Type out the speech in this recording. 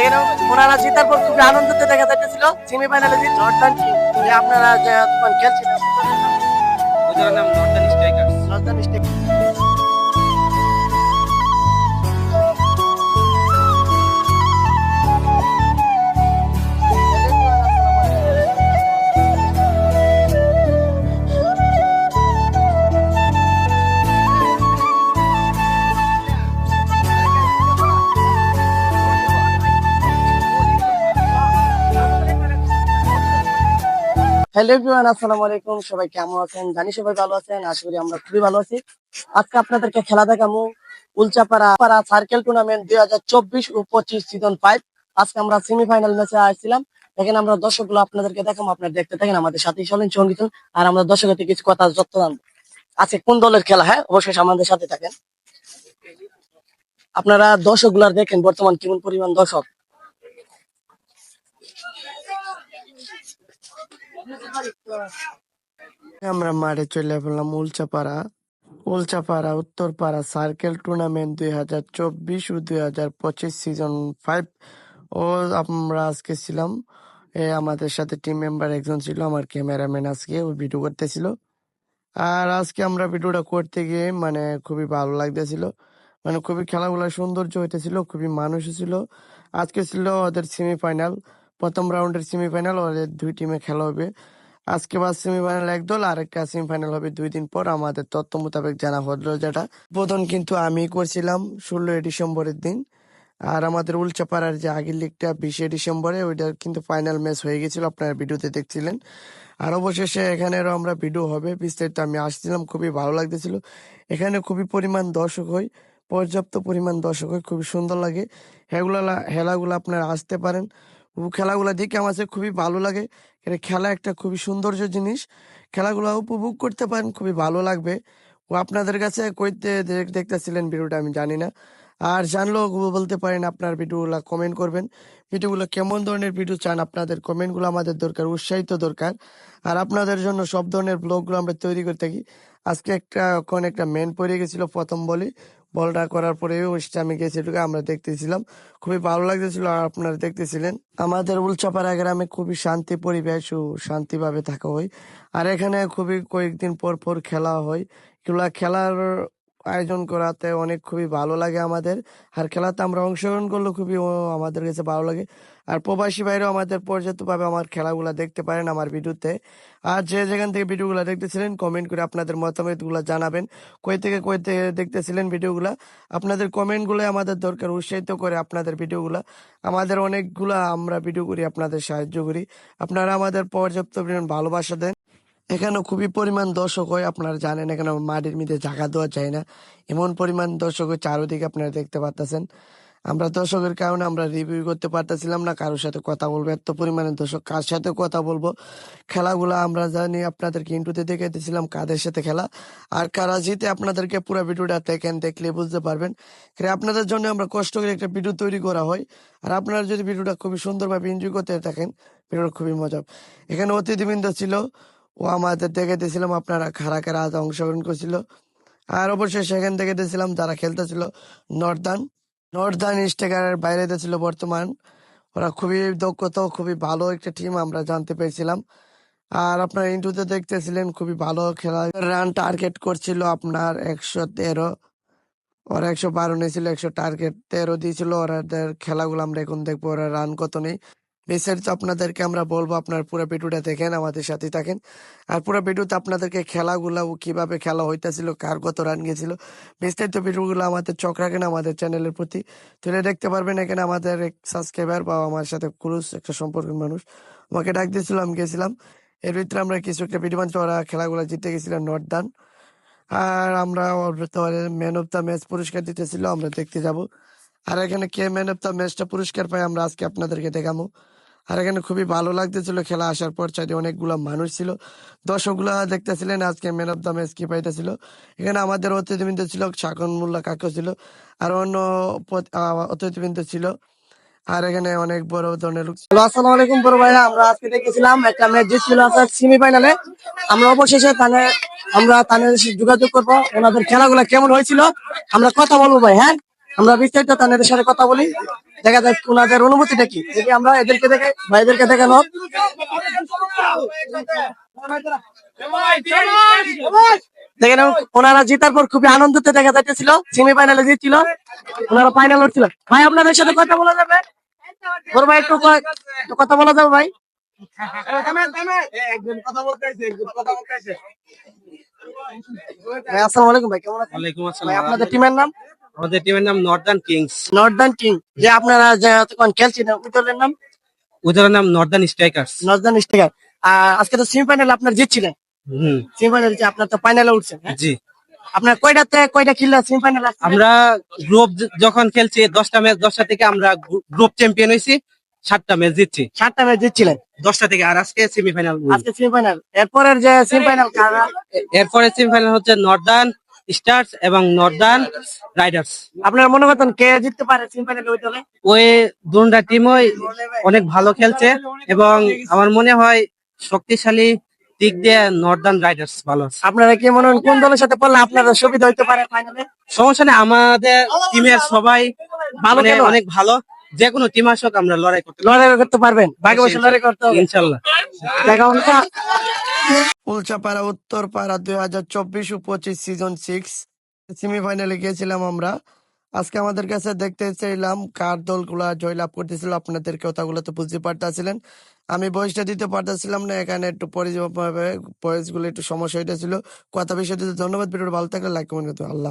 দেখেন ওনারা জিতার পর খুবই আনন্দিত দেখা যাইতেছিল সেমিফাইনালে যে জর্ডান টিম যে আপনারা যে তখন খেলছিলেন ওদের নাম নর্দার্ন স্ট্রাইকার্স। জর্ডান স্টেক হ্যালো এভরিওয়ান, আসসালামু আলাইকুম। সবাই কেমন আছেন? জানি সবাই ভালো আছেন, আশা করি আমরা খুবই ভালো আছি। আজকে আপনাদেরকে খেলা দেখাবো উলচাপাড়া পাড়া সার্কেল টুর্নামেন্ট 2024 ও 25 সিজন 5। আজকে আমরা সেমিফাইনাল ম্যাচে আসছিলাম। দেখেন আমরা দর্শকগুলো আপনাদেরকে দেখাবো, আপনারা দেখতে থাকেন, আমাদের সাথেই চলেন সঙ্গীত। আর আমরা দর্শকের থেকে কিছু কথা যত্ন জানবো আজকে কোন দলের খেলা, হ্যাঁ অবশ্যই আমাদের সাথে থাকেন। আপনারা দর্শকগুলার দেখেন বর্তমান কেমন পরিমাণ দর্শক। আমরা মাঠে চলে এলাম উলচাপাড়া উত্তরপাড়া সার্কেল টুর্নামেন্ট 2024 ও 2025 সিজন 5। ও আমরা আজকে ছিলাম, আমাদের সাথে টিম মেম্বার একজন ছিল, আমার ক্যামেরাম্যান আজকে ও ভিডিও করতেছিল। আর আজকে আমরা ভিডিওটা করতে গিয়ে মানে খুবই ভালো লাগতেছিল, মানে খুবই খেলাগুলো সৌন্দর্য হইতেছিল, খুবই মানুষ ছিল। আজকে ছিল ওদের সেমিফাইনাল, প্রথম রাউন্ডের সেমিফাইনাল। ওদের দুই টিমে খেলা হবে আজকে। বাস সেমিফাইনাল এক দল, আরেকটা সেমিফাইনাল হবে 2 দিন পর আমাদের তথ্য মোতাবেক জানা হলো। যেটা উদ্বোধন কিন্তু আমি করছিলাম 16 ডিসেম্বরের দিন। আর আমাদের উলচাপাড়ার যে আগের লিগটা 20 ডিসেম্বরে, ওইটা কিন্তু ফাইনাল ম্যাচ হয়ে গেছিল, আপনারা ভিডিওতে দেখছিলেন। আর অবশেষে এখানেরও আমরা ভিডিও হবে বিস্তারিত আমি আসছিলাম, খুবই ভালো লাগতেছিল। এখানে খুবই পরিমাণ দর্শক হয়, পর্যাপ্ত পরিমাণ দর্শক হয়, খুবই সুন্দর লাগে। খেলাগুলো আপনারা আসতে পারেন, খেলাগুলা দেখে আমার কাছে খুবই ভালো লাগে। এটা খেলা একটা খুবই সৌন্দর্য জিনিস, খেলাগুলো উপভোগ করতে পারেন, খুবই ভালো লাগবে। ও আপনাদের কাছে কইতে দেখতেছিলেন ভিডিওটা আমি জানি না, আর জানলেও বলতে পারেন। আপনার ভিডিওগুলো কমেন্ট করবেন, ভিডিওগুলো কেমন ধরনের ভিডিও চান, আপনাদের কমেন্টগুলো আমাদের দরকার, উৎসাহিত দরকার। আর আপনাদের জন্য সব ধরনের ব্লগগুলো আমরা তৈরি করে থাকি। আজকে একটা মেন পড়ে গেছিল প্রথম বলটা করার পরে আমি গেছি ঢুকে আমরা দেখতেছিলাম, খুবই ভালো লাগতেছিল। আর আপনারা দেখতেছিলেন আমাদের উলচাপাড়া গ্রামে খুবই শান্তি পরিবেশ ও শান্তিভাবে থাকা হয়। আর এখানে খুবই কয়েকদিন পর পর খেলা হয়, এগুলা খেলার আয়োজন করাতে অনেক খুবই ভালো লাগে আমাদের। আর খেলাতে আমরা অংশগ্রহণ করলে খুবই আমাদের কাছে ভালো লাগে। আর প্রবাসী বাইরেও আমাদের পর্যাপ্তভাবে আমার খেলাগুলা দেখতে পারেন আমার ভিডিওতে। আর যে যেখান থেকে ভিডিওগুলো দেখতেছিলেন কমেন্ট করে আপনাদের মতামতগুলো জানাবেন, কই থেকে দেখতেছিলেন ভিডিওগুলা। আপনাদের কমেন্টগুলো আমাদের দরকার, উৎসাহিত করে আপনাদের ভিডিওগুলা। আমাদের অনেকগুলা আমরা ভিডিও করি, আপনাদের সাহায্য করি, আপনারা আমাদের পর্যাপ্ত পরিমাণ ভালোবাসা দেন। এখানে খুবই পরিমাণ দর্শক হয়, আপনারা জানেন এখানে মাটির মধ্যে জায়গা দেওয়া যায় না, এমন পরিমাণ দর্শক হয় চারদিকে আপনারা দেখতে পারতেছেন। আমরা দর্শকের কারণে আমরা রিভিউ করতে পারতেছিলাম না, কারোর সাথে কথা বলবো, এত পরিমাণে দর্শক কার সাথে কথা বলবো। খেলাগুলা আমরা জানি আপনাদেরকে ইন্টুতে দেখাইতেছিলাম কাদের সাথে খেলা আর কারা জিতে। আপনাদেরকে পুরো ভিডিওটা দেখলে বুঝতে পারবেন। আপনাদের জন্য আমরা কষ্ট করে একটা ভিডিও তৈরি করা হয়। আর আপনারা যদি ভিডিওটা খুবই সুন্দরভাবে এনজয় করতে থাকেন, ভিডিওটা খুবই মজা। এখানে অতিথিবৃন্দ ছিল, ও আমাদের দেখাইতেছিলাম আপনারা কারা কারা অংশগ্রহণ করছিল। আর অবশ্যই সেখান থেকে দেখছিলাম যারা খেলতেছিল নর্দার্ন নর্দার্ন স্ট্রাইকারের বাইরে ছিল বর্তমান। ওরা খুবই দক্ষতা, খুবই ভালো একটা টিম আমরা জানতে পেরেছিলাম। আর আপনার ইন্টুতে দেখতেছিলেন খুবই ভালো খেলা, রান টার্গেট করছিল আপনার 113, ওরা 112 নিয়েছিল, 100 টার্গেট 13 দিয়েছিল। ওদের খেলাগুলো আমরা এখন দেখবো ওরা রান কত নেই, বিস্তারিত আপনাদেরকে আমরা বলবো। আপনার পুরো ভিডিওটা দেখেন, আমাদের সাথে থাকেন। আর পুরো ভিডিওতে আপনাদেরকে খেলাগুলা কিভাবে খেলা হইতেছিল, কার কত রান গেছিল, বিস্তারিত ভিডিওগুলো আমাদের চোখ রাখেন আমাদের চ্যানেলের প্রতি, তুলে দেখতে পারবেন। এখানে আমাদের এক সাবস্ক্রাইবার বা আমার সাথে ক্লোজ একটা সম্পর্কের মানুষ আমাকে ডাক দিয়েছিল, আমি গেছিলাম। এর ভিতরে আমরা কিছু একটা ভিডিও বানছি, ওরা খেলাগুলো জিতে গেছিলাম নর্দার্ন। আর আমরা ম্যান অফ দ্য ম্যাচ পুরস্কার দিতেছিল, আমরা দেখতে যাব। আর এখানে কে ম্যান অফ দ্য ম্যাচটা পুরস্কার পাই আমরা আজকে আপনাদেরকে দেখাবো। আর এখানে খুবই ভালো লাগতেছিল, খেলা আসার পর চাইতে অনেকগুলা মানুষ ছিল, দর্শকগুলা দেখতেছিলেন আজকে ম্যান অফ দ্য ম্যাচ কি পাইতেছিল। এখানে আমাদের অতিথিবৃন্দ ছিল, শাকন মোল্লা কাকু ছিল, আর অন্য অতিথিবৃন্দ ছিল। আর এখানে অনেক বড় ধরনের লোক ছিল। আসসালামু আলাইকুম বড় ভাইরা, আমরা আজকে দেখেছিলাম একটা ম্যাচ জিতছিল আপনার সেমিফাইনালে। আমরা অবশেষে আমরা তাদের যোগাযোগ করবো, ওনাদের খেলাগুলা কেমন হয়েছিল আমরা কথা বলবো ভাই। হ্যাঁ আমরা বিস্তারিত তাদের সাথে কথা বলি, দেখা যাক ওনাদের অনুভূতিটা কি। দেখি আমরা এদেরকে দেখে ভাইদেরকে দেখানো হোক। দেখেন ওনারা জেতার পর খুবই আনন্দতে দেখা যাইতেছিল, সেমিফাইনালে জিতছিল, ওনারা ফাইনাল উঠছিল। ভাই আপনাদের সাথে কথা বলা যাবে? বড় ভাই একটু একটু কথা বলা যাবে ভাই? ভাই আসসালামু আলাইকুম, ভাই কেমন আছেন? ওয়ালাইকুম ভাই আসসালাম। আপনাদের টিমের নাম? আমাদের টিমের নাম নর্দার্ন কিংস। Northern king. যে আপনারা যে তখন খেলছিলেন ওই দলের নাম? ওদের নাম নর্দার্ন স্ট্রাইকার্স। Northern sticker. আজকে তো সেমিফাইনাল আপনার জিতছিলেন, হুম, সেমিফাইনাল যে আপনার তো ফাইনালে উঠছেন, হ্যাঁ? জি। আপনার কয়টাতে কয়টা খেললে সেমিফাইনাল? আমরা গ্রুপ যখন খেলছি 10টা ম্যাচ 10টা থেকে আমরা গ্রুপ চ্যাম্পিয়ন হয়েছি, 7টা ম্যাচ জিতছি 7টা ম্যাচ জিতছিলেন, 10টা থেকে। আর আজকে সেমিফাইনাল। আজকে সেমিফাইনাল। এরপরের যে সেমিফাইনাল কারা? এরপরে সেমিফাইনাল হচ্ছে নর্দার্ন স্টার্স এবং নর্দার্ন রাইডার্স। আপনারা মনে করতেন কে জিততে পারে সেমিফাইনালে ওই দলে? ওই দুটা টিমই অনেক ভালো খেলছে এবং আমার মনে হয় শক্তিশালী দিক দিয়ে নর্দার্ন রাইডার্স ভালো আছে। আপনারা কি মনে হয় কোন দলের সাথে পড়লে আপনারা সুবিধা হইতে পারে ফাইনালে? সমস্যা নেই, আমাদের টিমের সবাই ভালো মানে খেলোয়াড়। অনেক ভালো। যে কোনো টিম আসুক আমরা লড়াই করতে পারি লড়াই করতে পারবেন, ভাগে বসে লড়াই করতে হবে ইনশাল্লাহ। দেখা হলো। উলচাপাড়া উত্তরপাড়া 2024-25 সিজন 6 সেমিফাইনালে গিয়েছিলাম আমরা। আজকে আমাদের কাছে দেখতে চাইলাম কার দলগুলা জয়লাভ করতেছিল। আপনাদের কথাগুলো তো বুঝতে পারতেছিলেন, আমি বয়সটা দিতে পারতেছিলাম না, এখানে একটু পরিচয় বয়স গুলো একটু সমস্যা হইতেছিল, কথা বিষয় দিতে। ধন্যবাদ, ভিডিওটা ভালো থাকলে লাইক কমেন্ট করতে। আল্লাহ।